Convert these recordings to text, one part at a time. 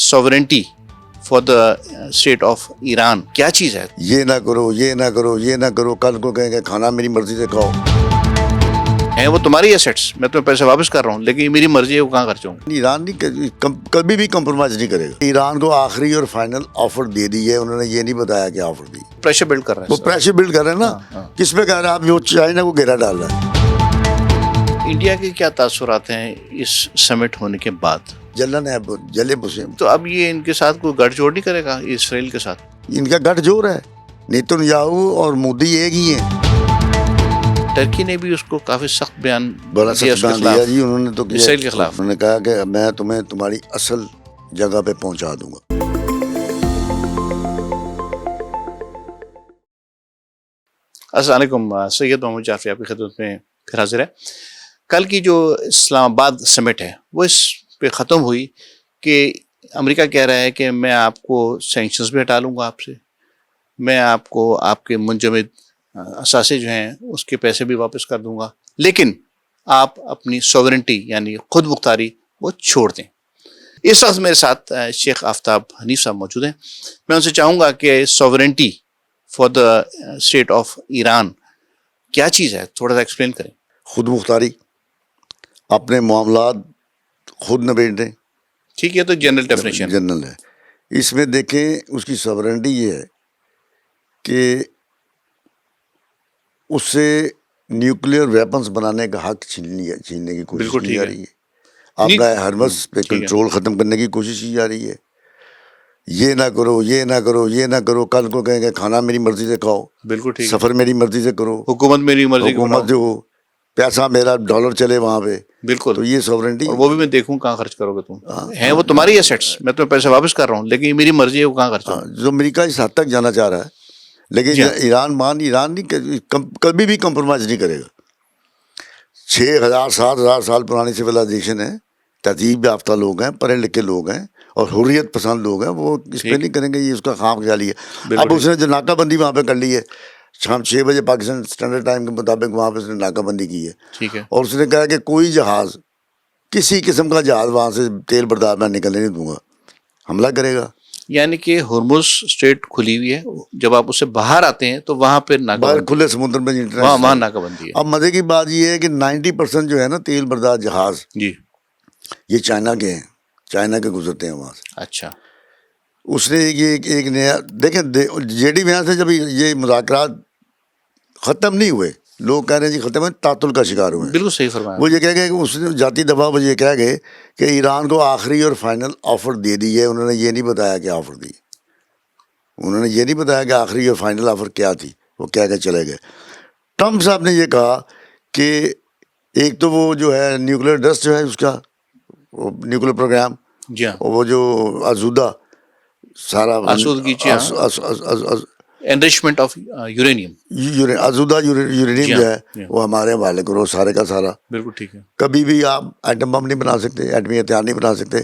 sovereignty for the state of Iran کیا چیز ہے؟ یہ نہ کرو، یہ نہ کرو، یہ نہ کرو، کل کو کہیں گے کھانا میری مرضی سے کھاؤ. ہیں وہ تمہاری ایسٹس، میں تمہیں پیسے واپس کر رہا ہوں، لیکن یہ میری مرضی ہے وہ کہاں خرچ ہوں. ایران نہیں کبھی بھی کمپرومائز نہیں کرے گا. ایران کو آخری اور فائنل آفر دے دی ہے، انہوں نے یہ نہیں بتایا کہ آفر دی. پریشر بلڈ کر رہا ہے. وہ پریشر بلڈ کر رہے ہیں نا. کس پہ کہہ رہے ہیں آپ؟ جو چائنا کو گھیرا ڈال رہا ہے. انڈیا کے کیا تاثرات ہیں اس سمٹ ہونے کے بعد؟ جلن ہے، جلے بسے. تو اب یہ ان کے ساتھ کوئی گٹھ جوڑ نہیں کرے گا اسرائیل کے ساتھ؟ ان کا گٹھ جوڑ ہے. نیتن یاہو اور مودی ایک ہی ہیں. ٹرکی نے بھی اس کو کافی سخت بیان بڑا سخت بیان دیا جی انہوں نے. تو اسرائیل کے خلاف انہوں نے کہا کہ میں تمہیں تمہاری اصل جگہ پہ پہنچا دوں گا. السلام علیکم، سید محمد جعفری آپ کی خدمت میں پھر حاضر ہے. کل کی جو اسلام آباد سمٹ ہے وہ اس پہ ختم ہوئی کہ امریکہ کہہ رہا ہے کہ میں آپ کو سینکشنز بھی ہٹا لوں گا آپ سے، میں آپ کو آپ کے منجمد اثاثے جو ہیں اس کے پیسے بھی واپس کر دوں گا، لیکن آپ اپنی سوورنٹی یعنی خود مختاری وہ چھوڑ دیں. اس وقت میرے ساتھ شیخ آفتاب حنیف صاحب موجود ہیں. میں ان سے چاہوں گا کہ sovereignty for the state of Iran کیا چیز ہے، تھوڑا سا ایکسپلین کریں. خود مختاری، اپنے معاملات خود نبیٹ دیں. ٹھیک ہے، تو جنرل ڈیفینیشن جنرل ہے. اس میں دیکھیں اس کی سوورنٹی یہ ہے کہ اس سے نیوکلیئر ویپنز بنانے کا حق چھیننے کی کوشش کی جا رہی ہے. اپنا ہرمز پہ کنٹرول ختم کرنے کی کوشش کی جا رہی ہے. یہ نہ کرو، یہ نہ کرو، یہ نہ کرو، کل کو کہیں گے کھانا میری مرضی سے کھاؤ، بالکل ٹھیک، سفر میری مرضی سے کرو، حکومت میری مرضی، حکومت جو پیسہ میرا ڈالر چلے وہاں پہ. بالکل. تو یہ سوورنٹی، اور وہ بھی میں دیکھوں کہاں خرچ کرو گے تم. ہیں وہ تمہاری ایسٹس، میں تمہیں پیسے واپس کر رہا ہوں، لیکن یہ میری مرضی ہے وہ کہاں خرچ ہوں. جو امریکہ اس حد تک جانا چاہ رہا ہے. لیکن ایران نہیں کبھی بھی کمپرومائز نہیں کرے گا. 6,000 7,000 سال پرانی سویلائزیشن ہے، تہذیب یافتہ لوگ ہیں، پڑھے لکھے لوگ ہیں اور حریت پسند لوگ ہیں. وہ اس پہ نہیں کریں گے. یہ اس کا خام خیالی ہے. اب اس نے جو ناکہ بندی وہاں پہ کر لی ہے، شام 6 بجے پاکستان اسٹینڈرڈ ٹائم کے مطابق وہاں پہ اس نے ناکہ بندی کی ہے. ٹھیک ہے. اور اس نے کہا کہ کوئی جہاز، کسی قسم کا جہاز وہاں سے تیل بردار میں نکلنے نہیں دوں گا، حملہ کرے گا. یعنی کہ ہرمز اسٹریٹ کھلی ہوئی ہے، جب آپ اس سے باہر آتے ہیں تو وہاں پہ باہر کھلے سمندر میں وہاں ناکہ بندی ہے. اب مزے کی بات یہ ہے کہ 90% جو ہے نا تیل بردار جہاز جی یہ چائنا کے ہیں، چائنا کے گزرتے ہیں وہاں سے. اچھا. اس نے یہ ایک نیا دیکھیں جے ڈی ویانس سے جب یہ مذاکرات ختم نہیں ہوئے، لوگ کہہ رہے ہیں جی ختم ہے، تعطل کا شکار ہوئے. بالکل صحیح فرمایا. وہ یہ کہہ گئے کہ اس نے ذاتی دفعہ وہ یہ کہہ گئے کہ ایران کو آخری اور فائنل آفر دے دی ہے. انہوں نے یہ نہیں بتایا کہ آفر دی، انہوں نے یہ نہیں بتایا کہ آخری اور فائنل آفر کیا تھی. وہ کہہ کے چلے گئے. ٹرمپ صاحب نے یہ کہا کہ ایک تو وہ جو ہے نیوکلیئر ڈسٹ جو ہے اس کا نیوکلیئر پروگرام، جی ہاں، وہ جو آزودہ سارا آسودگی، انریچمنٹ آف یورینیم، آزودہ یورینیم جو ہے وہ ہمارے حوالے کرو سارے کا سارا. بالکل ٹھیک ہے. کبھی بھی آپ ایٹم بم نہیں بنا سکتے، ایٹمی ہتھیار نہیں بنا سکتے،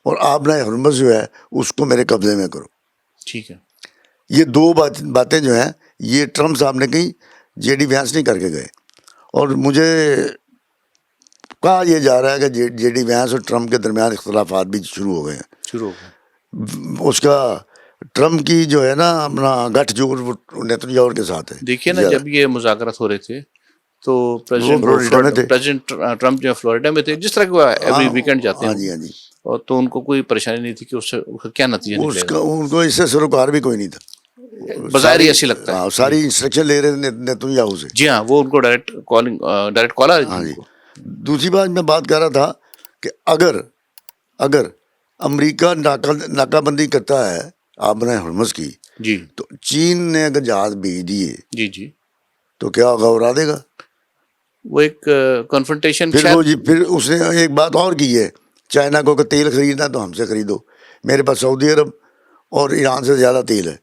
اور آپ نے ہرمز جو ہے اس کو میرے قبضے میں کرو. ٹھیک ہے. یہ دو باتیں جو ہیں یہ ٹرمپ صاحب نے کہیں، جے ڈی وینس نہیں کر کے گئے. اور مجھے کہا یہ جا رہا ہے کہ جے ڈی وینس اور ٹرمپ کے درمیان اختلافات بھی شروع ہو گئے ہیں. اس کا ٹرمپ کی جو ہے نا اپنا گٹھ جوڑ نیتن یاہو کے ساتھ ہے. دیکھیے نا، جب یہ مذاکرات ہو رہے تھے تو پریزیڈنٹ ٹرمپ جو فلوریڈا میں تھے، جس طرح کے ایوری ویکینڈ جاتے ہیں. ہاں جی. اور تو ان کو کوئی پریشانی نہیں تھی کہ اس سے کیا نتیجہ نکلے گا. ان کو اس سے سروکار بھی کوئی نہیں تھا، بظاہر ایسی لگتا ہے. ساری انسٹرکشن لے رہے تھے نیتن یاہو سے. جی ہاں، وہ ان کو ڈائریکٹ کال آ رہی تھی. ہاں جی. دوسری بات میں بات کر رہا تھا کہ اگر امریکہ ناکہ بندی کرتا ہے آپ نے ہرمز کی، جی، تو چین نے اگر جہاز بھیج دیے، جی جی، تو کیا ہوگا؟ اڑا دے گا. وہ ایک کنفرنٹیشن. پھر اس نے ایک بات اور کی ہے، چائنا کو کہ تیل خریدنا تو ہم سے خریدو، میرے پاس سعودی عرب اور ایران سے زیادہ تیل ہے.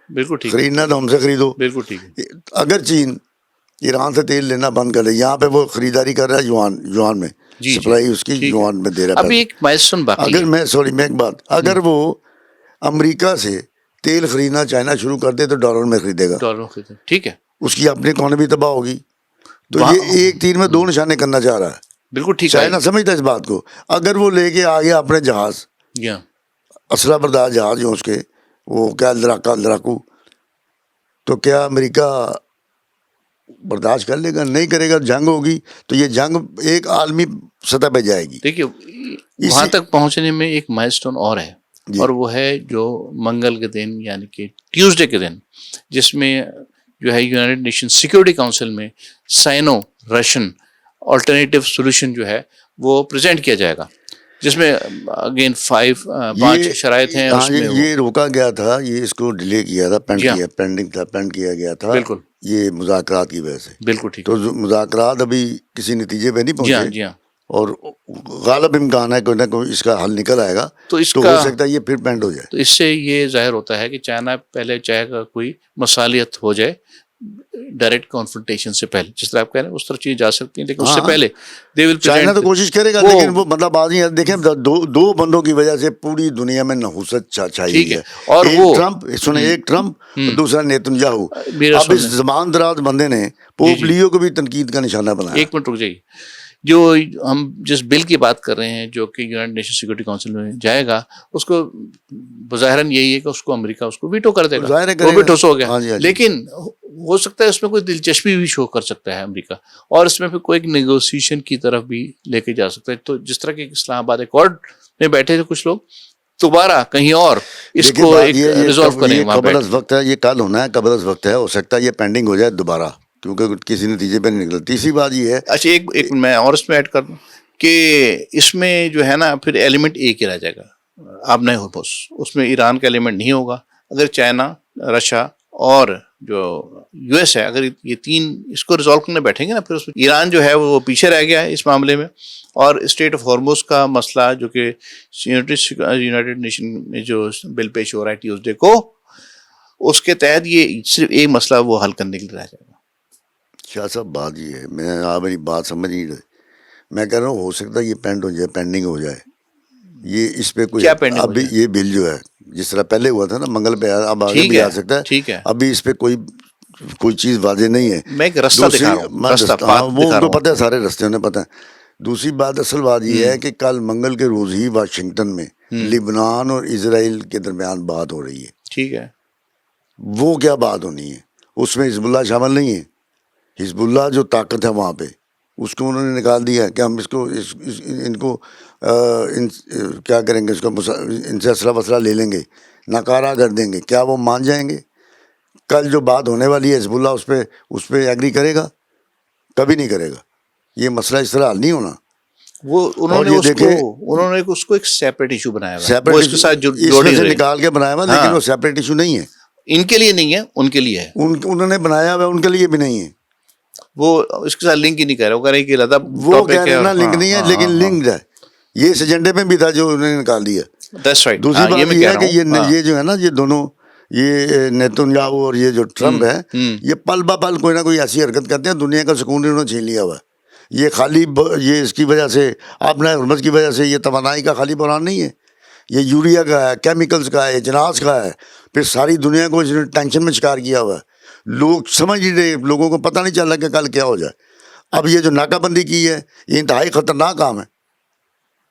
بالکل ٹھیک. خریدنا تو ہم سے خریدو. بالکل ٹھیک ہے. اگر چین ایران سے تیل لینا بند کر لے، یہاں پہ وہ خریداری کر رہا ہے یوان میں، سپلائی اس کی یوان میں دے رہا ہے. ابھی ایک مائلسٹون باقی ہے. میں ایک بات، اگر وہ امریکہ سے تیل خریدنا چائنا شروع کر دے تو ڈالر میں خریدے گا. ٹھیک ہے. اس کی اپنی اکانومی تباہ ہوگی. تو یہ ایک تیر میں 2 نشانے کرنا چاہ رہا ہے. بالکل ٹھیک. چائنا سمجھتا ہے اس بات کو. اگر وہ لے کے آ گیا اپنے جہاز اسلحہ بردار جہاز جو اس کے وہ کیا لڑاکو، تو کیا امریکہ برداشت کر لے گا؟ نہیں کرے گا. جنگ ہوگی تو یہ جنگ ایک عالمی سطح پہ جائے گی. دیکھیے وہاں تک پہنچنے میں ایک مائل سٹون اور ہے، اور وہ ہے جو منگل کے دن یعنی کہ ٹیوزڈے کے دن، جس میں جو ہے یونائٹڈ نیشن سیکورٹی کاؤنسل میں سائنو رشین آلٹرنیٹیو سولوشن جو ہے وہ پریزنٹ کیا جائے گا، جس میں اگین 5 شرائط ہیں. اس میں یہ روکا گیا تھا، یہ اس کو ڈیلے کیا تھا، پینڈ کیا گیا تھا. بالکل یہ مذاکرات کی وجہ سے. بالکل ٹھیک. تو مذاکرات ابھی کسی نتیجے پہ نہیں جی ہاں پہنچے. جی ہاں. اور غالب امکان ہے کوئی نہ کوئی اس کا حل نکل آئے گا. تو اس ہو کا سکتا ہے یہ پھر پینڈ ہو جائے. تو اس سے یہ ظاہر ہوتا ہے کہ چائنا پہلے چاہے گا کوئی مصالحت ہو جائے ڈائریکٹ کانفرنٹیشن سے پہلے، جس طرح آپ کہہ رہے ہیں اس طرح چیز جا سکتی ہیں، لیکن اس سے پہلے دے ول چائنا تو کوشش کرے گا، لیکن وہ مطلب بازی ہے. دیکھیں دو بندوں کی وجہ سے پوری دنیا میں نحوست چھائی ہوئی ہے. اور وہ ایک ٹرمپ دوسرا نیتن یاہو. اب اس زمان دراز بندے نے پوپ لیو کو بھی تنقید کا نشانہ بنایا. ایک منٹ رک جائیے. جو ہم جس بل کی بات کر رہے ہیں جو کہ یونائٹڈ نیشن سیکورٹی کاؤنسل میں جائے گا، اس کو بظاہراً یہی ہے کہ اس کو امریکہ اس کو ویٹو کر دے گا، وہ بھی ٹھوس ہو گیا. لیکن ہو سکتا ہے اس میں کوئی دلچسپی بھی شو کر سکتا ہے امریکہ، اور اس میں پھر کوئی ایک نیگوسیشن کی طرف بھی لے کے جا سکتا ہے. تو جس طرح کہ اسلام آباد ایکارڈ میں بیٹھے تھے کچھ لوگ، دوبارہ کہیں اور اس کو ریزالو کریں. قبل از وقت ہے، یہ کل ہونا ہے، قبل از وقت ہے. ہو سکتا ہے یہ پینڈنگ ہو جائے دوبارہ، کیونکہ کسی نتیجے پہ نہیں نکلا. تیسری بات یہ ہے. اچھا ایک میں اور اس میں ایڈ کر دوں کہ اس میں جو ہے نا پھر ایلیمنٹ ایک ہی رہ جائے گا. اب نہیں ہو بس اس میں ایران کا ایلیمنٹ نہیں ہوگا. اگر چائنا، رشیا اور جو یو ایس ہے، اگر یہ تین اس کو ریزالو کرنے بیٹھیں گے نا، پھر اس میں ایران جو ہے وہ پیچھے رہ گیا ہے اس معاملے میں. اور اسٹیٹ آف ہارموز کا مسئلہ جو کہ یونائٹڈ نیشن میں جو بل پیش ہو رہا ہے ٹیوزڈے کو، اس کے تحت یہ صرف ایک مسئلہ وہ حل کرنے کے لیے رہ جائے گا. شاہ صاحب بات یہ ہے، میں آپ میری بات سمجھ نہیں رہے. میں کہہ رہا ہوں ہو سکتا ہے یہ پینڈنگ ہو جائے. یہ اس پہ کوئی اب یہ بل جو ہے جس طرح پہلے ہوا تھا نا منگل پہ، اب آگے بھی آ سکتا ہے. ابھی اس پہ کوئی چیز واضح نہیں ہے. میں ایک رستہ دکھا رہا ہوں، وہ ان کو پتہ ہے، سارے رستے انہیں پتہ ہے. دوسری بات، اصل بات یہ ہے کہ کل منگل کے روز ہی واشنگٹن میں لبنان اور اسرائیل کے درمیان بات ہو رہی ہے. ٹھیک ہے. وہ کیا بات ہونی ہے؟ اس میں حزب اللہ شامل نہیں ہے. حزب اللہ جو طاقت ہے وہاں پہ، اس کو انہوں نے نکال دیا کہ ہم ان کو کیا کریں گے، اس کو ان سے اسلحہ وسلح لے لیں گے، ناکارہ کر دیں گے. کیا وہ مان جائیں گے؟ کل جو بات ہونے والی ہے حزب اللہ اس پہ ایگری کرے گا؟ کبھی نہیں کرے گا. یہ مسئلہ اس طرح حل نہیں ہونا. وہ انہوں نے اس کو ایک سیپریٹ ایشو بنایا ہوا ہے، اس کے ساتھ جوڑی سے نکال کے بنایا ہوا، لیکن وہ سیپریٹ ایشو نہیں ہے. ان کے لیے نہیں ہے، ان کے لیے ہے. انہوں نے بنایا ہوا، ان کے لیے بھی نہیں ہے. وہ اس کے ساتھ لنک ہی نہیں کہہ رہے. وہ کہہ رہے کہ وہ کہہ رہے نا لنک نہیں ہے، لیکن لنکڈ ہے. یہ اس ایجنڈے میں بھی تھا جو انہوں نے نکال دیا. دوسری بات یہ ہے کہ یہ جو ہے نا، یہ دونوں، یہ نیتن یاہو اور یہ جو ٹرمپ ہے، یہ پل با پل کوئی نہ کوئی ایسی حرکت کرتے ہیں. دنیا کا سکون انہوں نے چھین لیا ہوا ہے. یہ خالی یہ اس کی وجہ سے، اپنا حرمت کی وجہ سے، یہ توانائی کا خالی بحران نہیں ہے. یہ یوریا کا ہے، کیمیکلز کا ہے، اجناس کا ہے. پھر ساری دنیا کو اس نے ٹینشن میں شکار کیا ہوا ہے. لوگ سمجھ نہیں رہے، لوگوں کو پتہ نہیں چل رہا کہ کل کیا ہو جائے. اب یہ جو ناکہ بندی کی ہے، یہ انتہائی خطرناک کام ہے،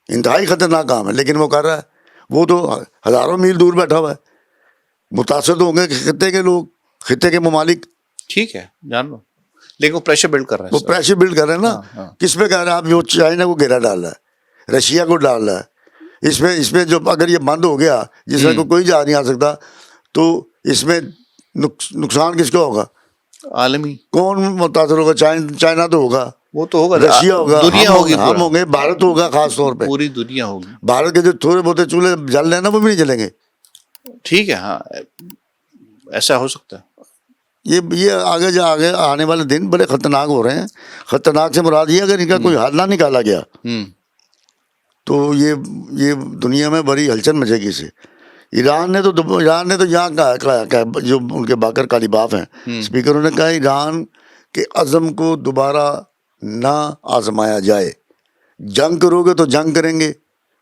انتہائی خطرناک کام ہے. لیکن وہ کر رہا ہے. وہ تو ہزاروں میل دور بیٹھا ہوا ہے. متاثر ہوں گے کہ خطے کے لوگ، خطے کے ممالک. ٹھیک ہے، جان لو، لیکن وہ پریشر بلڈ کر رہا ہے. وہ پریشر بلڈ کر رہے ہیں نا. کس پہ کہہ رہے ہیں آپ؟ جو چائنا کو گھیرا ڈال رہا ہے، رشیا کو ڈال رہا ہے. اس میں جو اگر یہ بند ہو گیا، جس میں کوئی جا نہیں آ سکتا، تو اس میں نقصان کس کو ہوگا؟ عالمی. کون متاثر ہوگا؟ چائنا تو ہوگا، وہ تو ہوگا، رشیا ہوگا، دنیا ہوگی، ہم ہوں گے، بھارت ہوگا، خاص طور پہ پوری دنیا ہوگی. بھارت کے جو تھوڑے بہت چولہے جل رہے ہیں نا، وہ بھی نہیں جلیں گے. ٹھیک ہے، ہاں ایسا ہو سکتا ہے. یہ آگے آنے والے دن بڑے خطرناک ہو رہے ہیں. خطرناک سے مراد یہ اگر ان کا کوئی حل نہ نکالا گیا تو یہ دنیا میں بڑی ہلچل مچے گی. سے ایران نے تو یہاں کہا، جو ان کے باقر کالیباف ہیں اسپیکروں نے کہا، ایران کے عزم کو دوبارہ نہ آزمایا جائے. جنگ کرو گے تو جنگ کریں گے،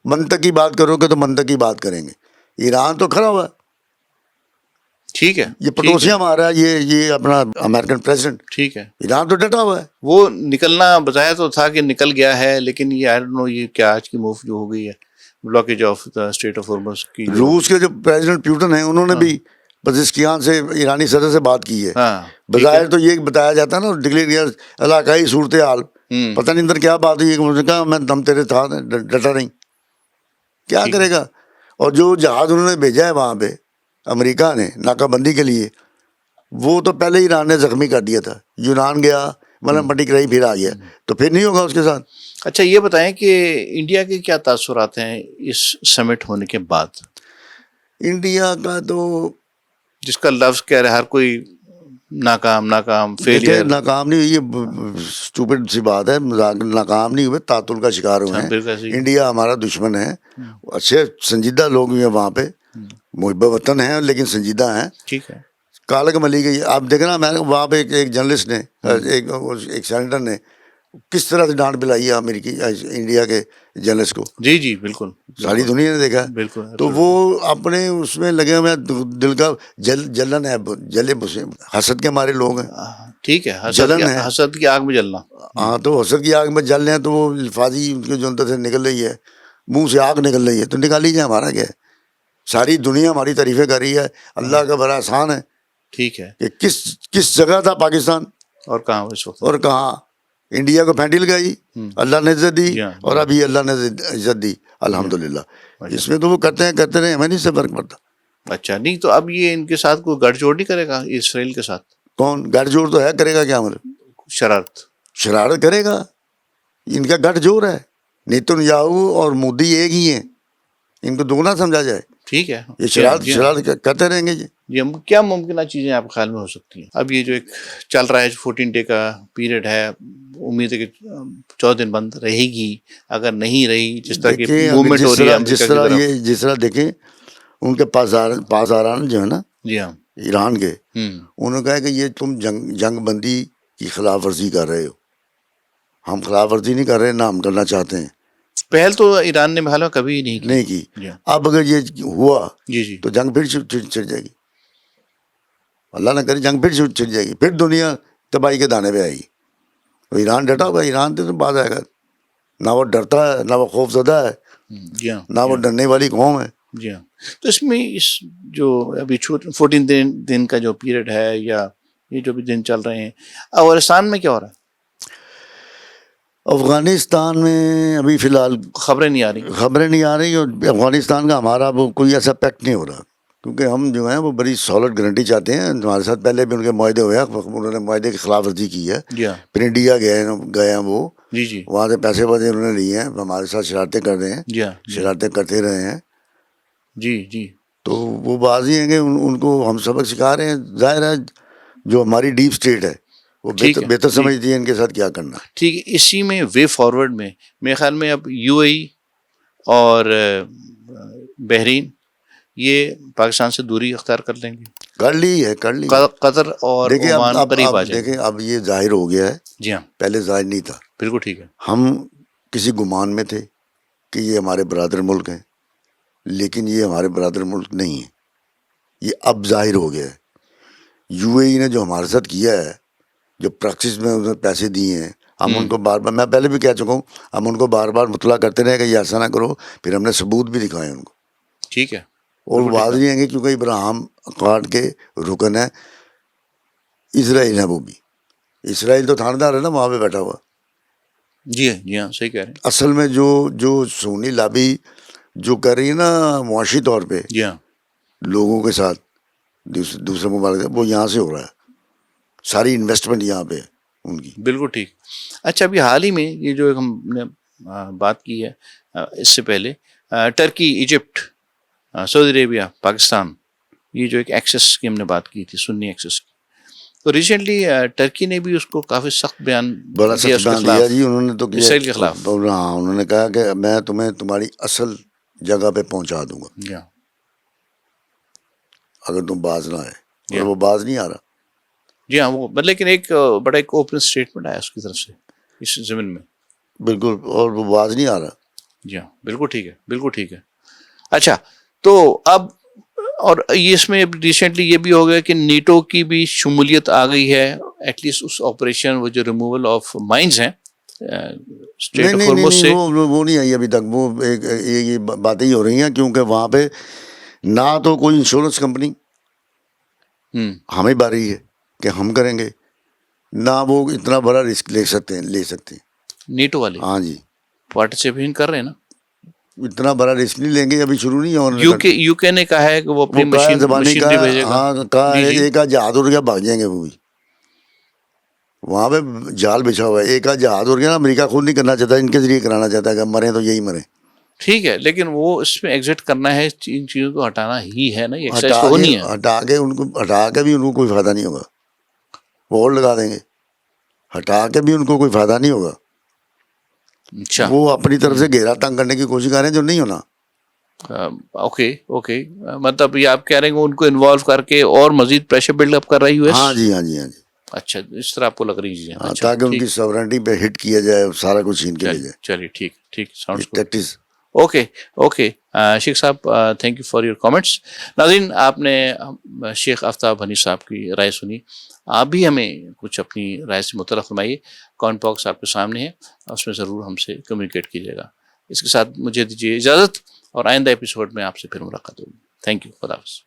منطقی بات کرو گے تو منطقی بات کریں گے. ایران تو کھڑا ہوا ہے. ٹھیک ہے، یہ پٹوسیاں مار رہا ہے یہ اپنا امریکن پریزیڈنٹ. ٹھیک ہے، ایران تو ڈٹا ہوا ہے. وہ نکلنا بظاہر تو تھا کہ نکل گیا ہے، لیکن یہ آئی ڈونٹ نو یہ کیا آج کی موو جو ہو گئی ہے، blockage of the strait of Hormuz کی. روس کے جو پریزیڈنٹ پیوٹن ہیں انہوں نے بھی پزشکیان سے ایرانی صدر سے بات کی ہے. بظاہر تو یہ بتایا جاتا ہے نا ڈکلیئر کیا علاقائی صورتحال, پتہ نہیں اندر کیا بات ہوئی. انہوں نے کہا میں دم تیرے تھا ڈٹا نہیں, کیا کرے گا. اور جو جہاز انہوں نے بھیجا ہے وہاں پہ امریکہ نے ناکہ بندی کے لیے, وہ تو پہلے ایران نے زخمی کر دیا تھا. یونان گیا مطلب پٹی کرائی پھر آ گیا, تو پھر نہیں ہوگا اس کے ساتھ. اچھا یہ بتائیں کہ انڈیا کے کیا تاثرات ہیں اس سمٹ ہونے کے بعد؟ انڈیا کا تو جس کا لفظ کہہ رہے ہر کوئی ناکام فیلئر. ناکام نہیں ہوئی, یہ اسٹوپڈ سی بات ہے, ناکام نہیں ہوئے, تعطل کا شکار ہوئے ہیں. انڈیا ہمارا دشمن ہے. اچھے سنجیدہ لوگ بھی ہیں وہاں پہ, محب وطن ہیں لیکن سنجیدہ ہیں. ٹھیک ہے. کالک ملی گئی, آپ دیکھیں نا وہاں پہ ایک جرنلسٹ نے ایک سینیٹر نے کس طرح سے ڈانٹ پلائی ہے امریکی انڈیا کے جرنلسٹ کو. جی جی بالکل, ساری دنیا نے دیکھا. بالکل. تو وہ اپنے اس میں لگے ہوئے دل کا جلن ہے, جلے حسد کے ہمارے لوگ ہیں. ٹھیک ہے, جلن ہے, حسد کی آگ میں جلنا. ہاں تو حسد کی آگ میں جل رہے ہیں تو وہ الفاظی ان کے جو اندر سے نکل رہی ہے, منہ سے آگ نکل رہی ہے, تو نکالی جائے, ہمارا کیا ہے. ساری دنیا ہماری تعریفیں کر رہی ہے. اللہ کا بڑا احسان ہے. ٹھیک ہے. کہ کس جگہ تھا پاکستان اور کہاں اس وقت, اور کہاں. انڈیا کو پھینٹی لگائی, اللہ نے عزت دی, اور ابھی اللہ نے عزت دی الحمدللہ. اس میں تو وہ کرتے رہے, ہمیں نہیں سے فرق پڑتا. اچھا نہیں, تو اب یہ ان کے ساتھ کوئی گٹھ جوڑ نہیں کرے گا اسرائیل کے ساتھ؟ کون گٹھ جوڑ تو ہے, کرے گا کیا, مطلب شرارت کرے گا. ان کا گٹھ جوڑ ہے. نیتن یاہو اور مودی ایک ہی ہیں, ان کو دگنا سمجھا جائے. ٹھیک ہے, یہ شرارت کرتے رہیں گے. جی کیا ممکنہ چیزیں آپ کے خیال میں ہو سکتی ہیں؟ اب یہ جو ایک چل رہا ہے 14 ڈے کا پیریڈ ہے, امید ہے کہ 14 دن بند رہے گی. اگر نہیں رہی, جس طرح کی موومنٹ ہو رہی ہے, جس طرح دیکھیں ان کے پاسداران جو ہے نا, جی ہاں, ایران کے, انہوں نے کہا کہ یہ تم جنگ بندی کی خلاف ورزی کر رہے ہو. ہم خلاف ورزی نہیں کر رہے, نہ ہم کرنا چاہتے ہیں. پہل تو ایران نے محل کبھی نہیں کی. اب اگر یہ ہوا جی تو جنگ پھر چھڑ جائے گی. اللہ نہ کرے جنگ پھر چھڑ جائے گی, پھر دنیا تباہی کے دانے پہ آئے گی. تو ایران ڈٹا ہوا, ایران تو باز آئے گا. نہ وہ ڈرتا ہے, نہ وہ خوف زدہ ہے, نہ وہ ڈرنے والی قوم ہے. جی ہاں. تو اس میں اس جو ابھی 14 دن کا جو پیریڈ ہے, یا یہ جو بھی دن چل رہے ہیں, افغانستان میں کیا ہو رہا ہے؟ افغانستان میں ابھی فی الحال خبریں نہیں آ رہی, اور افغانستان کا ہمارا وہ کوئی ایسا پیکٹ نہیں ہو رہا, کیونکہ ہم جو ہیں وہ بڑی سالڈ گارنٹی چاہتے ہیں. ہمارے ساتھ پہلے بھی ان کے معاہدے ہوئے ہیں, انہوں نے معاہدے کی خلاف ورزی کی ہے. پھر انڈیا گئے ہیں وہ, وہاں سے پیسے انہوں نے لیے ہیں, ہمارے ساتھ شرارتیں کر رہے ہیں, شرارتیں کرتے رہے ہیں. جی تو وہ بازی ہیں کہ ان کو ہم سبق سکھا رہے ہیں. ظاہر ہے جو ہماری ڈیپ اسٹیٹ ہے وہ بہتر سمجھتی ہے ان کے ساتھ کیا کرنا. ٹھیک ہے. اسی میں وے فارورڈ میں میرے خیال میں اب UAE اور بحرین یہ پاکستان سے دوری اختیار کر لیں گے. کر لی ہے. قطر اور عمان قریب آ جائیں. دیکھیں اب یہ ظاہر ہو گیا ہے. جی ہاں, پہلے ظاہر نہیں تھا. بالکل ٹھیک ہے. ہم کسی گمان میں تھے کہ یہ ہمارے برادر ملک ہیں, لیکن یہ ہمارے برادر ملک نہیں ہے. یہ اب ظاہر ہو گیا ہے. UAE نے جو ہمارے ساتھ کیا ہے, جو پریکٹس میں انہوں نے پیسے دیے ہیں, ہم ان کو بار بار, میں پہلے بھی کہہ چکا ہوں, ہم ان کو بار بار مطلع کرتے رہے کہ یہ ایسا نہ کرو. پھر ہم نے ثبوت بھی دکھائے ان کو. ٹھیک ہے. اور وہ واضح ہیں گے کیونکہ ابراہیم اکارڈ کے رکن ہے. اسرائیل ہے, وہ بھی اسرائیل تو تھاندار ہے نا وہاں پہ بیٹھا ہوا. جی ہاں, صحیح کہہ رہے ہیں. اصل میں جو سونی لابی جو کر رہی ہے نا معاشی طور پہ لوگوں کے ساتھ دوسرے ممالک, وہ یہاں سے ہو رہا ہے. ساری انویسٹمنٹ یہاں پہ ہے ان کی. بالکل ٹھیک. اچھا ابھی حال ہی میں یہ جو ہم نے بات کی ہے, اس سے پہلے ٹرکی, ایجپٹ, سعودی عربیہ, پاکستان, یہ جو ایک ایکسس کی ہم نے بات کی تھی, سنی ایکسس کی, تو ریسنٹلی ٹرکی نے بھی اس کو کافی سخت بیان دیا جی. انہوں نے تو اسرائیل کے خلاف. ہاں, انہوں نے کہا کہ میں تمہیں تمہاری اصل جگہ پہ پہنچا دوں گا اگر تم باز نہ آئے. اور وہ باز نہیں آ رہا. جی ہاں, وہ لیکن ایک بڑا ایک اوپن اسٹیٹمنٹ آیا اس کی طرف سے اس زمین میں. بالکل, اور وہ باز نہیں آ رہا. جی ہاں, بالکل ٹھیک ہے, بالکل ٹھیک ہے. اچھا تو اب اور یہ اس میں ریسنٹلی یہ بھی ہو گیا کہ نیٹو کی بھی شمولیت آ گئی ہے, ایٹ لیسٹ اس آپریشن, وہ جو ریموول آف مائنز ہیں اسٹریٹ آف نہیں ہارمز سے؟ وہ نہیں آئی ابھی تک. وہ یہ باتیں ہی ہو رہی ہیں کیونکہ وہاں پہ نہ تو کوئی انشورنس کمپنی ہمیں باری ہے کہ ہم کریں گے، نہ وہ اتنا بڑا رسک لے سکتے ہیں. نیٹو والے ہاں جی، پارٹیسپیٹ کر رہے ہیں نا. اتنا بڑا رسک نہیں لیں گے، ابھی شروع نہیں ہے. یو کے نے کہا ہے کہ وہ اپنی وہ کہا زبانی مشینری بھیجے گا. ہاں کہا جی جی. ایک آدھ جہاز اڑ گیا بھاگ جائیں گے. وہ بھی وہاں پہ جال بچھا ہوا ہے. ایک آدھ جہاز اڑ گیا نا، امریکہ خود نہیں کرنا چاہتا، ان کے ذریعے کرانا چاہتا ہے کہ مریں تو یہی مریں. ٹھیک ہے، لیکن وہ اس میں ایگزٹ کرنا ہے، ان چیزوں کو ہٹانا ہی ہے نا. یہ ایکسرسائز تو ہونی ہے. ہٹا کے بھی ان کو کوئی فائدہ نہیں ہوگا. وہ اور لگا دیں گے. ہٹا کے بھی ان کو کوئی فائدہ نہیں ہوگا. اچھا. وہ اپنی طرف سے گھیرا تنگ کرنے کی کوشش کر رہے ہیں جو نہیں ہونا. اوکے مطلب یہ آپ کہہ رہے ہیں کہ ان کو انوالو کر کے اور مزید پریشر بلڈ اپ کر رہی ہے. ہاں جی. اچھا، اس طرح آپ کو لگ رہی چیزیں. تاکہ ان کی سورنٹی پہ ہٹ کیا جائے، سارا کچھ چھین کے لے جائے. چلیے ٹھیک ساؤنڈز گڈ. ٹیکٹس. اوکے شیخ صاحب، thank you for your comments. ناظرین، آپ نے شیخ آفتاب حنیف صاحب کی رائے سنی. آپ بھی ہمیں کچھ اپنی رائے سے مطلع فرمائیے. کامنٹ باکس آپ کے سامنے ہے، اس میں ضرور ہم سے کمیونیکیٹ کیجیے گا. اس کے ساتھ مجھے دیجیے اجازت، اور آئندہ ایپیسوڈ میں آپ سے پھر ملاقات ہوگی. Thank you. خدا حافظ.